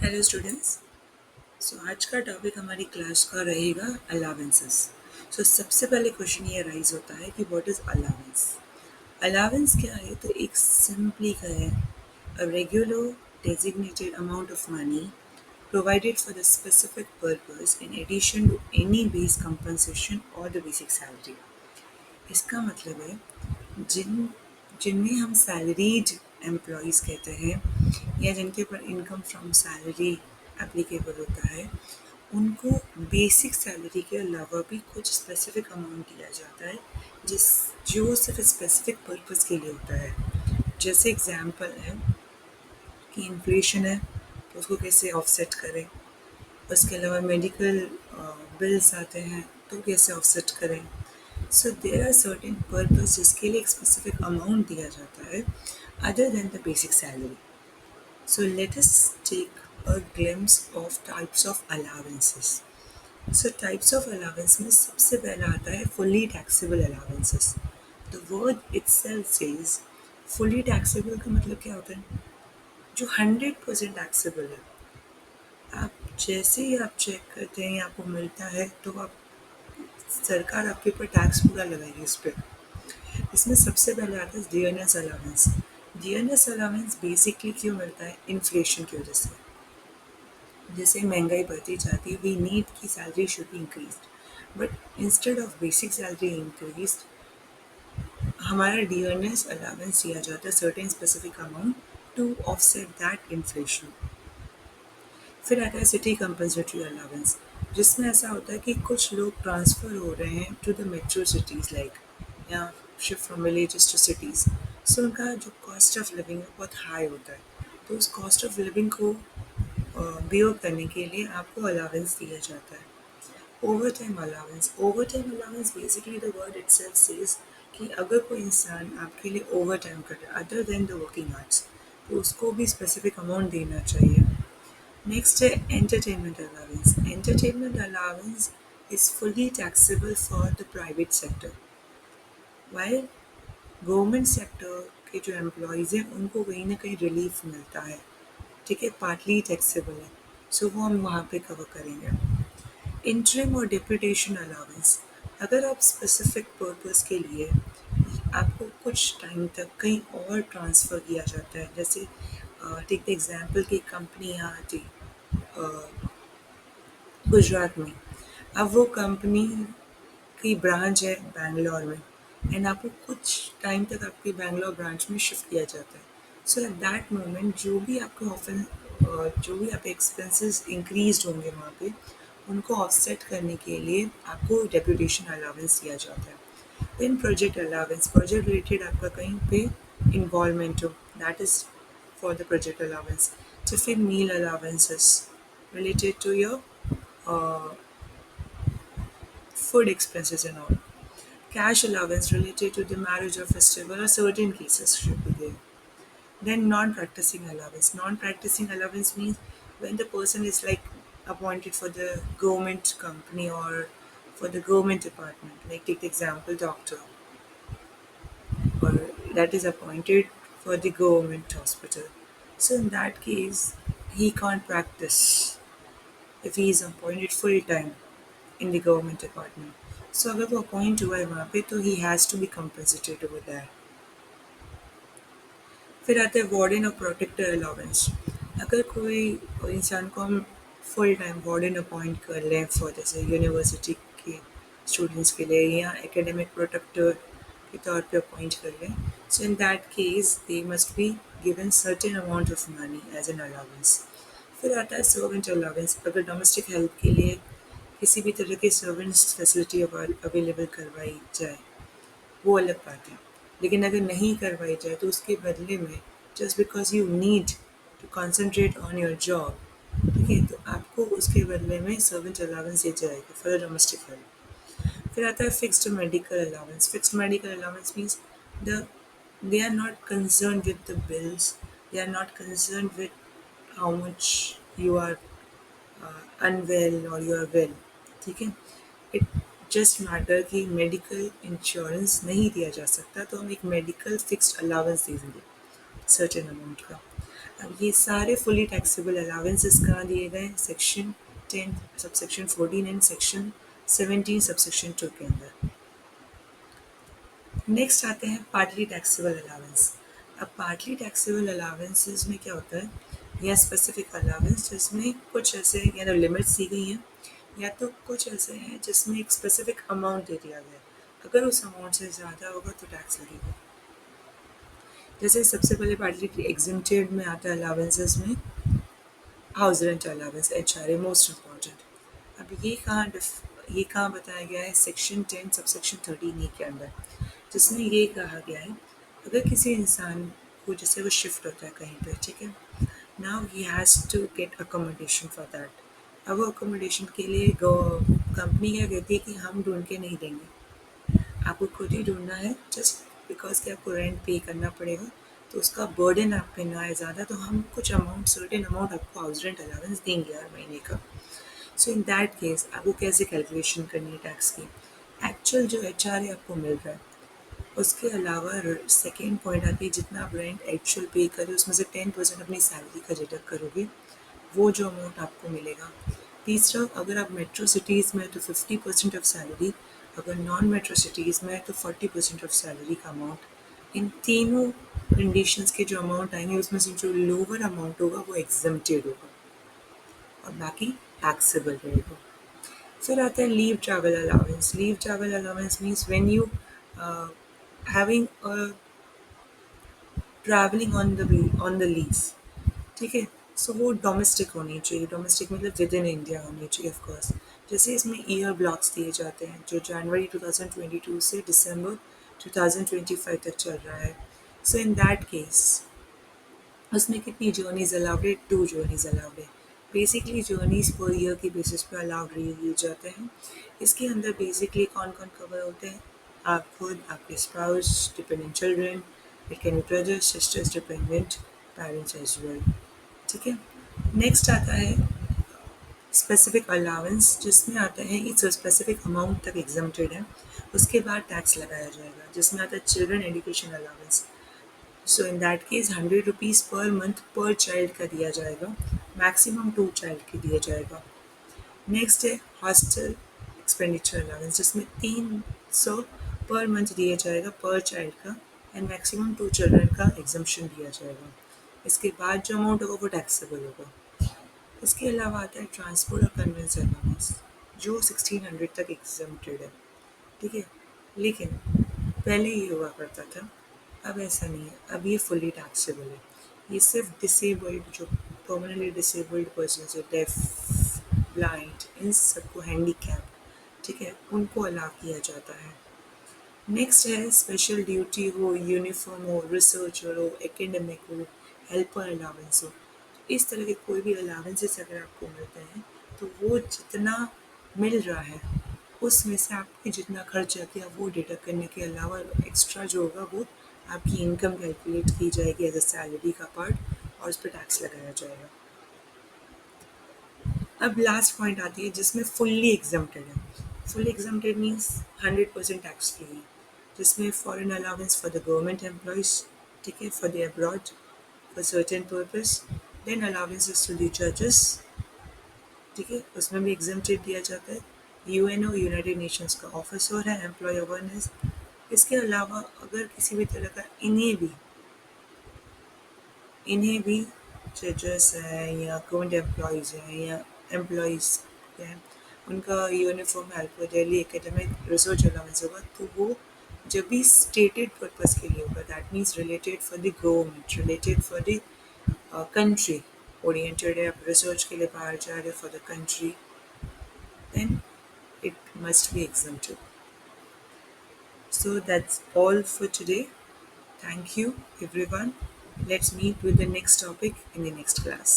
Hello students. आज का topic हमारी क्लास का रहेगा अलावेंसेस। सबसे पहले क्वेश्चन ये राइज होता है कि व्हाट इज़ अलावेंस। अलावेंस क्या है? तो एक सिंपली का है a regular designated amount of money provided for the specific purpose in addition to any base compensation or the basic salary। इसका मतलब है जिन जिनमें हम सैलरीड एम्प्लॉयज़ कहते हैं या जिनके ऊपर इनकम फ्रॉम सैलरी एप्लीकेबल होता है, उनको बेसिक सैलरी के अलावा भी कुछ स्पेसिफिक अमाउंट दिया जाता है जिस जो सिर्फ स्पेसिफिक पर्पस के लिए होता है। जैसे एग्जांपल है कि इन्फ्लेशन है तो उसको कैसे ऑफसेट करें, उसके अलावा मेडिकल बिल्स आते हैं तो कैसे ऑफसेट करें। So there are certain purpose जिसके लिए एक स्पेसिफिक अमाउंट दिया जाता है other than the basic salary. So let us take a glimpse of types of allowances. Types of allowance में सबसे पहला आता है fully taxable allowances. The word itself says fully taxable का मतलब क्या होता है? जो 100% टैक्सेबल है। आप जैसे ही आप चेक करते हैं आपको मिलता है तो आप सरकार आपके ऊपर टैक्स पूरा लगाएगी इस पर। इसमें सबसे पहले आता है dearness allowance. Dearness allowance basically क्यों मिलता है? इन्फ्लेशन की वजह से। जैसे महंगाई बढ़ती जाती है वी नीड की salary should be increase, but instead of basic salary increase हमारा डियरनेस अलावेंस दिया जाता है certain specific amount to offset that inflation. फिर आता है सिटी कंपल्सरी अलावेंस, जिसमें ऐसा होता है कि कुछ लोग ट्रांसफ़र हो रहे हैं to the metro cities like या shift from villages to cities. उनका जो कॉस्ट ऑफ लिविंग है बहुत हाई होता है, तो उस कॉस्ट ऑफ लिविंग को बियर करने के लिए आपको अलावेंस दिया जाता है। Over time allowance basically the word itself says कि अगर कोई इंसान आपके लिए ओवर टाइम कर रहा है other than the working hours तो उसको भी स्पेसिफिक अमाउंट देना चाहिए। Next है entertainment allowance. Entertainment allowance is fully taxable for the private sector. While government sector के जो एम्प्लॉयज़ हैं उनको कहीं ना कहीं रिलीफ मिलता है, ठीक है, पार्टली टैक्सेबल है। वो हम वहाँ पे कवर करेंगे। इंटरिम और डिप्यूटेशन अलाउंस, अगर आप स्पेसिफिक पर्पस के लिए आपको कुछ टाइम तक कहीं और ट्रांसफ़र किया जाता है, जैसे टेक द एग्जांपल की कंपनी यहाँ थी गुजरात में, अब वो कंपनी की ब्रांच है बैंगलोर में एंड आपको कुछ टाइम तक आपकी बैंगलोर ब्रांच में शिफ्ट किया जाता है। एट दैट मोमेंट जो भी आपके जो भी आपके एक्सपेंसेस इंक्रीज होंगे वहाँ पे उनको ऑफसेट करने के लिए आपको डेप्यूटेशन अलावेंस दिया जाता है। Then project allowance, project related आपका कहीं पे इन्वॉल्वमेंट हो, that is for the project allowance. Tiffin meal allowances related to your uh, food expenses and all. Cash allowance related to the marriage or festival or certain cases should be there. Then non-practicing allowance. Non-practicing allowance means when the person is like appointed for the government company or for the government department. Like take the example doctor, or that is appointed for the government hospital. So in that case, he can't practice if he is appointed full time in the government department. अगर वो appoint हुआ है वहाँ पे तो he has to be compensated over that. फिर आता है वार्डन और प्रोटेक्टर अलाउंस। अगर कोई इंसान को हम फुल टाइम वार्डन अपॉइंट कर लें फॉर जैसे यूनिवर्सिटी के स्टूडेंट्स के लिए या एकेडमिक प्रोटेक्टर के तौर पे अपॉइंट कर लें, in that case they must be given certain amount of money as an allowance. फिर आता है सर्वेंट अलाउंस। अगर डोमेस्टिक हेल्प के लिए किसी भी तरह की सर्वेंट्स फैसिलिटी अवेलेबल करवाई जाए वो अलग बात है, लेकिन अगर नहीं करवाई जाए तो उसके बदले में just because you need to concentrate on your job, ठीक है, तो आपको उसके बदले में सर्वेंट अलाउंस दिया जाएगा फॉर डोमेस्टिक हेल्प। फिर आता है fixed medical allowance. Fixed medical allowance means the they are not concerned with the bills, they are not concerned with how much you are unwell और यू आर वेल, ठीक है। It just matter कि medical insurance नहीं दिया जा सकता तो हम एक मेडिकल फिक्स्ड अलाउंस दे देंगे सर्टेन अमाउंट का। अब ये सारे फुली टैक्सेबल अलाउंसेस कहाँ दिए गए हैं? Section 10 subsection 14 and section 17 subsection 2 के अंदर। नेक्स्ट आते हैं पार्टली टैक्सेबल अलाउंस। अब पार्टली टैक्सेबल अलाउंसेस में क्या होता है, या स्पेसिफिक अलाउंस जिसमें कुछ ऐसे या तो लिमिट्स दी गई हैं या तो कुछ ऐसे हैं जिसमें एक स्पेसिफिक अमाउंट दे दिया गया है, अगर उस अमाउंट से ज़्यादा होगा तो टैक्स लगेगा। जैसे सबसे पहले पार्टली एग्जिम्प्टेड में आता है अलाउंसेस में house rent allowance, HRA most important. अब ये कहाँ बताया गया है? सेक्शन 10 सबसेक्शन 13 ए के अंदर, जिसमें ये कहा गया है अगर किसी इंसान को जैसे वो शिफ्ट होता है कहीं पे, ठीक है, now he has to get accommodation for that. अब वो अकोमोडेशन के लिए कंपनी क्या कहती है कि हम ढूंढ के नहीं देंगे, आपको खुद ही ढूंढना है, जस्ट बिकॉज कि आपको रेंट पे करना पड़ेगा, तो उसका बर्डन आप पे ना आए ज़्यादा, तो हम कुछ अमाउंट सर्टेन अमाउंट आपको हाउस रेंट अलाउंस देंगे हर महीने का। सो इन दैट केस आपको कैसे कैलकुलेशन करनी है टैक्स की? एक्चुअल जो HRA आपको मिल रहा है उसके अलावा सेकेंड पॉइंट आती है जितना आप रेंट एक्चुअल पे करें उसमें से 10% अपनी सैलरी का डिडक्ट करोगे, वो जो अमाउंट आपको मिलेगा। तीसरा, अगर आप मेट्रो सिटीज़ में तो 50% ऑफ सैलरी, अगर नॉन मेट्रो सिटीज़ में तो 40% ऑफ सैलरी का अमाउंट। इन तीनों कंडीशंस के जो अमाउंट आएंगे उसमें से जो लोअर अमाउंट होगा वो एग्जम्प्टेड होगा और बाकी टैक्सेबल रहेगा। फिर आता है leave travel allowance. Leave travel allowance means when you having travelling on the leave, ठीक है। सो वो डोमेस्टिक होनी चाहिए, डोमेस्टिक मतलब विद इन इंडिया होनी चाहिए ऑफ कोर्स। जैसे इसमें ईयर ब्लॉक्स दिए जाते हैं जो जनवरी 2022 से दिसंबर 2025 तक चल रहा है। सो इन दैट केस उसमें कितनी जर्नीज अलाउड है? 2 जर्नीज अलाउड है। बेसिकली जर्नीज पर ईयर की बेसिस पे अलाउड दिए जाते हैं। इसके अंदर बेसिकली कौन कौन कवर होते हैं? आप खुद, आपके spouse, dependent children, it can be brothers, sisters, dependent parents as well, ठीक है। नेक्स्ट आता है स्पेसिफिक अलाउंस, जिसमें आता है इट्स स्पेसिफिक अमाउंट तक एग्जम्प्टेड है, उसके बाद टैक्स लगाया जाएगा, जिसमें आता है children education allowance. So in that case 100 rupees per month पर चाइल्ड का दिया जाएगा, मैक्सिमम 2 चाइल्ड के दिया जाएगा। नेक्स्ट है हॉस्टल एक्सपेंडिचर अलाउंस, जिसमें 300 पर मंथ दिया जाएगा पर चाइल्ड का, एंड मैक्सिमम 2 चिल्ड्रन का एग्जम्पशन दिया जाएगा। इसके बाद जो अमाउंट होगा वो टैक्सेबल होगा। इसके अलावा आता है ट्रांसपोर्ट और कन्वेंस अलाउंस, जो 1600 तक एग्जम्प्टेड है, ठीक है। लेकिन पहले ये हुआ करता था, अब ऐसा नहीं है, अब ये फुली टैक्सेबल है। ये सिर्फ डिसेबल्ड, जो परमानेंटली डिसेबल्ड पर्सन है, डेफ, ब्लाइंड, इन सबको, हैंडीकैप, ठीक है, उनको अलाउ किया जाता है। नेक्स्ट है स्पेशल ड्यूटी हो, यूनिफॉर्म हो, रिसर्चर हो, एकेडमिक हो, हेल्पर अलाउंस हो, इस तरह के कोई भी अलाउंसेस अगर आपको मिलते हैं तो वो जितना मिल रहा है उसमें से आपके जितना खर्चा किया वो डिडक्ट करने के अलावा एक्स्ट्रा जो होगा वो आपकी इनकम कैलकुलेट की जाएगी एज अ सैलरी का पार्ट और उस पर टैक्स लगाया जाएगा। अब लास्ट पॉइंट आती है जिसमें फुल्ली एग्जम्प्टेड है। Fully exempted means 100% tax free है, जिसमें foreign allowance for the government employees, ठीक है, for the abroad for certain purpose, then allowances to the जजेस, ठीक है, उसमें भी एग्जम्प्टेड दिया जाता है। UNO यूनाइटेड नेशंस का ऑफिसर है, एम्प्लॉय अवेयरनेस। इसके अलावा अगर किसी भी तरह का इन्हें भी जजेस हैं या गवर्नमेंट एम्प्लॉयज़ हैं या एम्प्लॉयज़ हैं, उनका uniform helper daily academic research allowance होगा, तो वो जब भी स्टेटेड पर्पस के लिए होगा, that means related for the government, related for the country, oriented है, आप रिसर्च के लिए बाहर जा रहे for the country, then it must be exempted. So that's all for today. Thank you, everyone. Let's meet with the next topic in the next class.